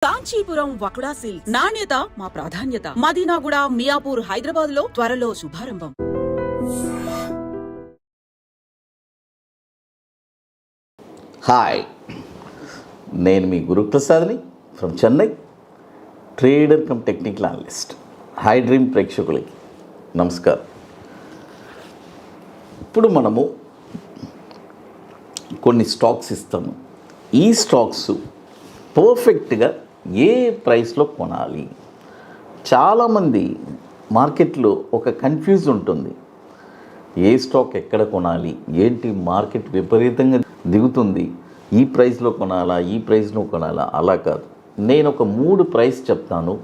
Kanchipuram వకుడా silks నాణ్యత మా ప్రాధాన్యత. మదీనాగూడ, మియాపూర్, హైదరాబాద్ లో త్వరలో శుభారంభం. హాయ్, నేను మీ గురుప్రసాద్ని from Chennai, trader cum technical analyst. High dream ప్రేక్షకులకి నమస్కారం. ఇప్పుడు మనము కొన్ని స్టాక్స్ ఇస్తాము. ఈ స్టాక్స్ పర్ఫెక్ట్గా ఏ ప్రైస్లో కొనాలి? చాలామంది మార్కెట్లో ఒక కన్ఫ్యూజ్ ఉంటుంది. ఏ స్టాక్ ఎక్కడ కొనాలి, ఏంటి మార్కెట్ విపరీతంగా దిగుతుంది, ఈ ప్రైస్లో కొనాలా, ఈ ప్రైస్లో కొనాలా? అలా కాదు. నేను ఒక 3 ప్రైస్ చెప్తాను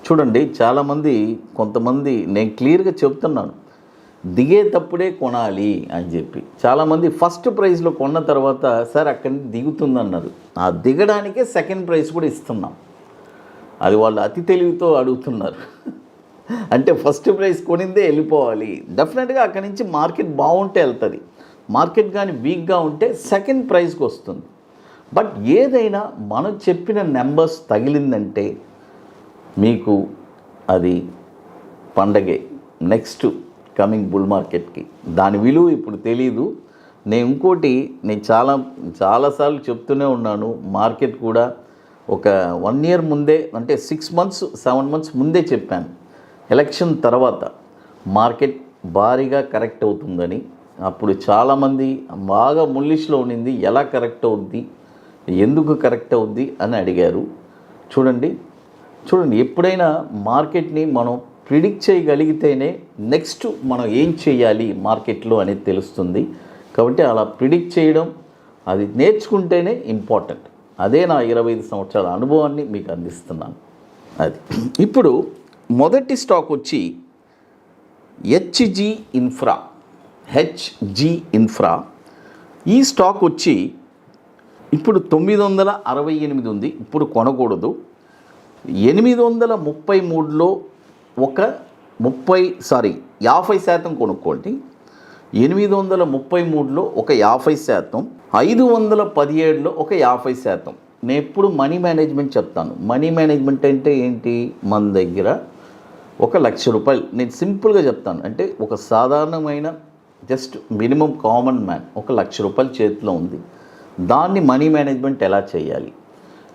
చూడండి. చాలామంది కొంతమంది నేను క్లియర్గా చెప్తున్నాను, దిగేటప్పుడే కొనాలి అని చెప్పి. చాలామంది ఫస్ట్ ప్రైస్లో కొన్న తర్వాత సార్ అక్కడి నుంచి దిగుతుందన్నారు. ఆ దిగడానికే సెకండ్ ప్రైస్ కూడా ఇస్తున్నాం. అది వాళ్ళు అతి తెలివితో అడుగుతున్నారు. అంటే ఫస్ట్ ప్రైస్ కొనిందే వెళ్ళిపోవాలి. డెఫినెట్గా అక్కడి నుంచి మార్కెట్ బాగుంటే వెళ్తుంది. మార్కెట్ కానీ వీక్గా ఉంటే సెకండ్ ప్రైస్కి వస్తుంది. బట్ ఏదైనా మనం చెప్పిన నెంబర్స్ తగిలిందంటే మీకు అది పండగే. నెక్స్ట్ కమింగ్ బుల్ మార్కెట్కి దాని విలువ ఇప్పుడు తెలీదు. నేను చాలాసార్లు చెప్తూనే ఉన్నాను. మార్కెట్ కూడా ఒక 1 year ముందే, అంటే 6 months 7 months ముందే చెప్పాను. ఎలక్షన్ తర్వాత మార్కెట్ భారీగా కరెక్ట్ అవుతుందని. అప్పుడు చాలామంది బాగా ముల్లిష్లో ఉండింది. ఎలా కరెక్ట్ అవుద్ది, ఎందుకు కరెక్ట్ అవుద్ది అని అడిగారు. చూడండి ఎప్పుడైనా మార్కెట్ని మనం ప్రిడిక్ట్ చేయగలిగితేనే నెక్స్ట్ మనం ఏం చేయాలి మార్కెట్లో అనేది తెలుస్తుంది. కాబట్టి అలా ప్రిడిక్ట్ చేయడం, అది నేర్చుకుంటేనే ఇంపార్టెంట్. అదే నా 25 సంవత్సరాల అనుభవాన్ని మీకు అందిస్తున్నాను. అది ఇప్పుడు మొదటి స్టాక్ వచ్చి హెచ్జి ఇన్ఫ్రా. ఈ స్టాక్ వచ్చి ఇప్పుడు 968 ఉంది. ఇప్పుడు కొనకూడదు. 833లో ఒక 50% కొనుక్కోండి. 833లో ఒక 50%, 517లో ఒక 50%. నేను ఎప్పుడు మనీ మేనేజ్మెంట్ చెప్తాను. మనీ మేనేజ్మెంట్ అంటే ఏంటి? మన దగ్గర ₹1,00,000, నేను సింపుల్గా చెప్తాను. అంటే ఒక సాధారణమైన జస్ట్ మినిమం కామన్ మ్యాన్ ₹1,00,000 చేతిలో ఉంది. దాన్ని మనీ మేనేజ్మెంట్ ఎలా చేయాలి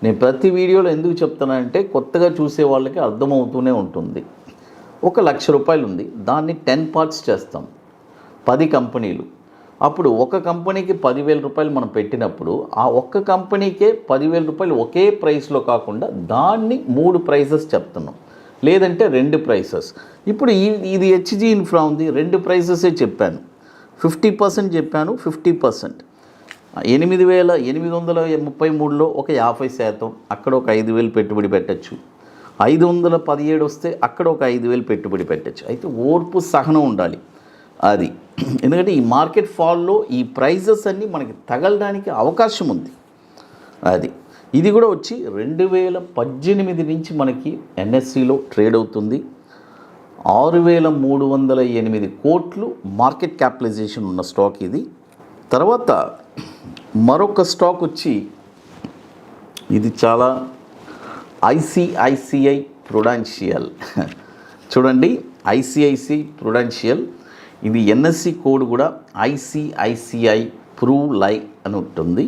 నేను ప్రతి వీడియోలో ఎందుకు చెప్తానంటే కొత్తగా చూసే వాళ్ళకి అర్థమవుతూనే ఉంటుంది. ₹1,00,000 ఉంది. దాన్ని 10 parts చేస్తాం. 10 కంపెనీలు. అప్పుడు ఒక కంపెనీకి ₹10,000 మనం పెట్టినప్పుడు ఆ ఒక్క కంపెనీకే ₹10,000 ఒకే ప్రైస్లో కాకుండా దాన్ని 3 ప్రైసెస్ చెప్తున్నాం, లేదంటే 2 ప్రైసెస్. ఇప్పుడు ఇది హెచ్జి ఇన్ఫ్రా ఉంది. 2 ప్రైసెసే చెప్పాను. 50% చెప్పాను, 50%. 8,833లో ఒక 50%, అక్కడ ఒక 5,000 పెట్టుబడి పెట్టచ్చు. 517 వస్తే అక్కడ ఒక 5,000 పెట్టుబడి పెట్టచ్చు. అయితే ఓర్పు, సహనం ఉండాలి. అది ఎందుకంటే ఈ మార్కెట్ ఫాల్లో ఈ ప్రైజెస్ అన్నీ మనకి తగలడానికి అవకాశం ఉంది. అది ఇది కూడా వచ్చి 2018 నుంచి మనకి ఎన్ఎస్సిలో ట్రేడ్ అవుతుంది. 6,308 కోట్లు మార్కెట్ క్యాపిటలైజేషన్ ఉన్న స్టాక్ ఇది. తర్వాత మరొక స్టాక్ వచ్చి ఇది చాలా ఐసిఐసిఐ ప్రుడెన్షియల్. చూడండి, ఐసిఐసిఐ ప్రుడెన్షియల్. ఇది ఎన్ఎస్సి కోడ్ కూడా ఐసిఐసిఐ ప్రూలై అని ఉంటుంది.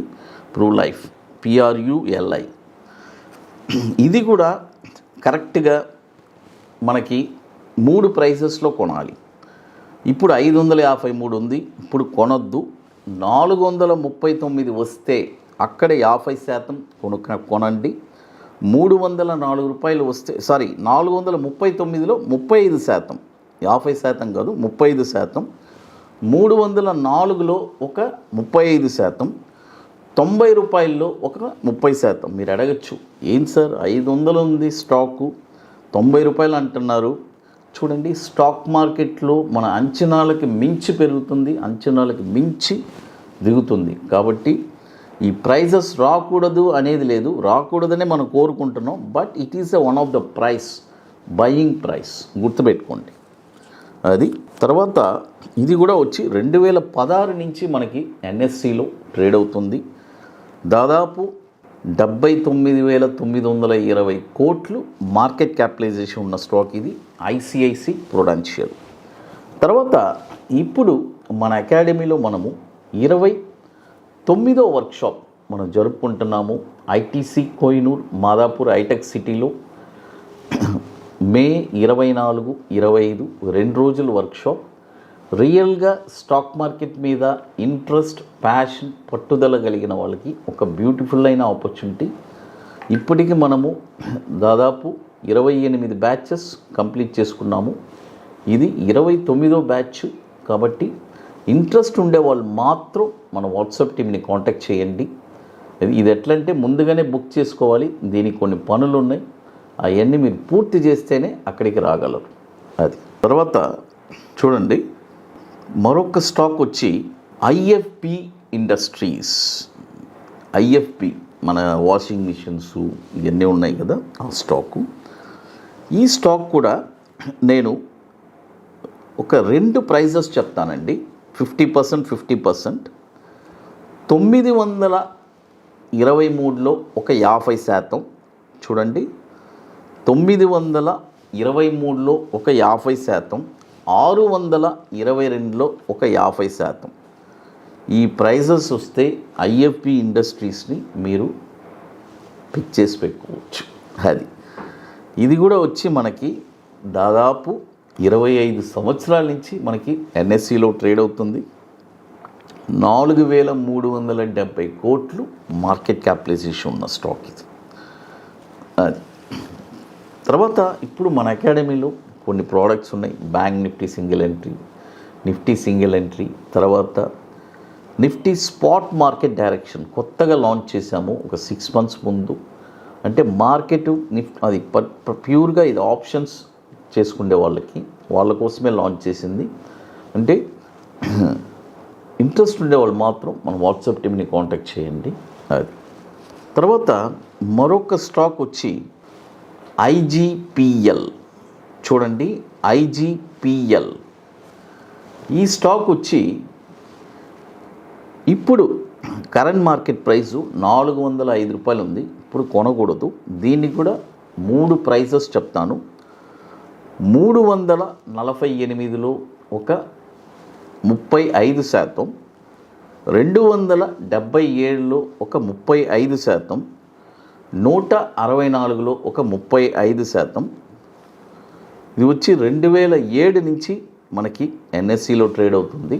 ప్రూలైఫ్, PRULI. ఇది కూడా కరెక్ట్గా మనకి 3 ప్రైసెస్లో కొనాలి. ఇప్పుడు 553 ఉంది. ఇప్పుడు కొనొద్దు. 439 వస్తే అక్కడే 50% కొనండి. ₹304 వస్తే 439లో 35%, 50% కాదు 35%. 304లో ఒక 35%, ₹90లో ఒక 30%. మీరు అడగచ్చు, ఏం సార్ 500 ఉంది స్టాకు, ₹90 అంటున్నారు? చూడండి, స్టాక్ మార్కెట్లో మన అంచనాలకి మించి పెరుగుతుంది, అంచనాలకి మించి దిగుతుంది. కాబట్టి ఈ ప్రైజెస్ రాకూడదు అనేది లేదు, రాకూడదనే మనం కోరుకుంటున్నాం. But it is one of the buying price, గుర్తుపెట్టుకోండి. అది తర్వాత ఇది కూడా వచ్చి 2016 నుంచి మనకి ఎన్ఎస్సిలో ట్రేడ్ అవుతుంది. దాదాపు 79,920 కోట్లు మార్కెట్ క్యాపిటలైజేషన్ ఉన్న స్టాక్ ఇది ఐసిఐసి ప్రొడెన్షియల్. తర్వాత ఇప్పుడు మన అకాడమీలో మనము 29వ వర్క్షాప్ మనం జరుపుకుంటున్నాము. ఐటీసీ కోహినూర్ మాదాపూర్ హైటెక్ సిటీలో మే 24, 25 2 రోజుల వర్క్షాప్. రియల్గా స్టాక్ మార్కెట్ మీద ఇంట్రెస్ట్, ప్యాషన్, పట్టుదల కలిగిన వాళ్ళకి ఒక బ్యూటిఫుల్ అయిన ఆపర్చునిటీ. ఇప్పటికి మనము దాదాపు 28 బ్యాచెస్ కంప్లీట్ చేసుకున్నాము. ఇది 29వ బ్యాచ్. కాబట్టి ఇంట్రెస్ట్ ఉండే వాళ్ళు మాత్రం మన వాట్సాప్ టీమ్ని కాంటాక్ట్ చేయండి. ఇది ఎట్లంటే ముందుగానే బుక్ చేసుకోవాలి. దీనికి కొన్ని పనులు ఉన్నాయి, అవన్నీ మీరు పూర్తి చేస్తేనే అక్కడికి రాగలరు. అది తర్వాత చూడండి, మరొక స్టాక్ వచ్చి ఐఎఫ్పి ఇండస్ట్రీస్. ఐఎఫ్పి మన వాషింగ్ మిషన్స్ ఇవన్నీ ఉన్నాయి కదా, ఆ స్టాకు. ఈ స్టాక్ కూడా నేను ఒక 2 ప్రైజెస్ చెప్తానండి. 50%, 50%. 923లో ఒక 50%. చూడండి, 923లో ఒక 50%, 622లో ఒక 50%. ఈ ప్రైజెస్ వస్తే ఐఎఫ్పి ఇండస్ట్రీస్ని మీరు పిక్ చేసి పెట్టుకోవచ్చు. ఇది కూడా వచ్చి మనకి దాదాపు 25 సంవత్సరాల నుంచి మనకి ఎన్ఎస్సిలో ట్రేడ్ అవుతుంది. 4,370 కోట్లు మార్కెట్ క్యాపిటలైజేషన్ ఉన్న స్టాక్ ఇది. అది తర్వాత ఇప్పుడు మన అకాడమీలో కొన్ని ప్రోడక్ట్స్ ఉన్నాయి. Bank Nifty single entry, Nifty single entry, తర్వాత నిఫ్టీ స్పాట్ మార్కెట్ డైరెక్షన్ కొత్తగా లాంచ్ చేశాము ఒక 6 months ముందు. అంటే మార్కెట్ అది ప్యూర్గా ఇది ఆప్షన్స్ చేసుకునే వాళ్ళ కోసమే లాంచ్ చేసింది. అంటే ఇంట్రెస్ట్ ఉండేవాళ్ళు మాత్రం మన వాట్సాప్ టీమ్ని కాంటాక్ట్ చేయండి. అది తర్వాత మరొక స్టాక్ వచ్చి ఐజీపీఎల్. చూడండి, ఐజీపీఎల్ ఈ స్టాక్ వచ్చి ఇప్పుడు కరెంట్ మార్కెట్ ప్రైసు 405 రూపాయలు ఉంది. ఇప్పుడు కొనకూడదు. దీన్ని కూడా 3 ప్రైజెస్ చెప్తాను. 348లో ఒక 35%, 277లో ఒక 35%, 164లో ఒక 35%. ఇది వచ్చి 2007 నుంచి మనకి ఎన్ఎస్సిలో ట్రేడ్ అవుతుంది.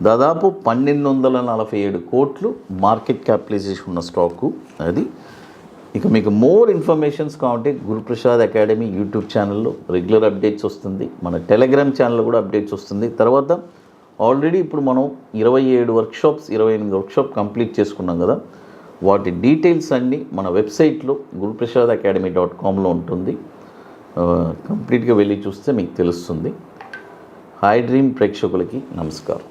దాదాపు 1,247 కోట్లు మార్కెట్ క్యాపిటలైజేషన్ ఉన్న స్టాకు అది. ఇక మీకు మోర్ ఇన్ఫర్మేషన్స్ కావాలంటే గురుప్రసాద్ అకాడమీ యూట్యూబ్ ఛానల్లో రెగ్యులర్ అప్డేట్స్ వస్తుంది. మన టెలిగ్రామ్ ఛానల్లో కూడా అప్డేట్స్ వస్తుంది. తర్వాత ఆల్రెడీ ఇప్పుడు మనం 27 వర్క్షాప్స్, 28 వర్క్షాప్ కంప్లీట్ చేసుకున్నాం కదా, వాటి డీటెయిల్స్ అన్నీ మన వెబ్సైట్లో guruprasadacademy.comలో ఉంటుంది. కంప్లీట్గా వెళ్ళి చూస్తే మీకు తెలుస్తుంది. హై డ్రీమ్ ప్రేక్షకులకి నమస్కారం.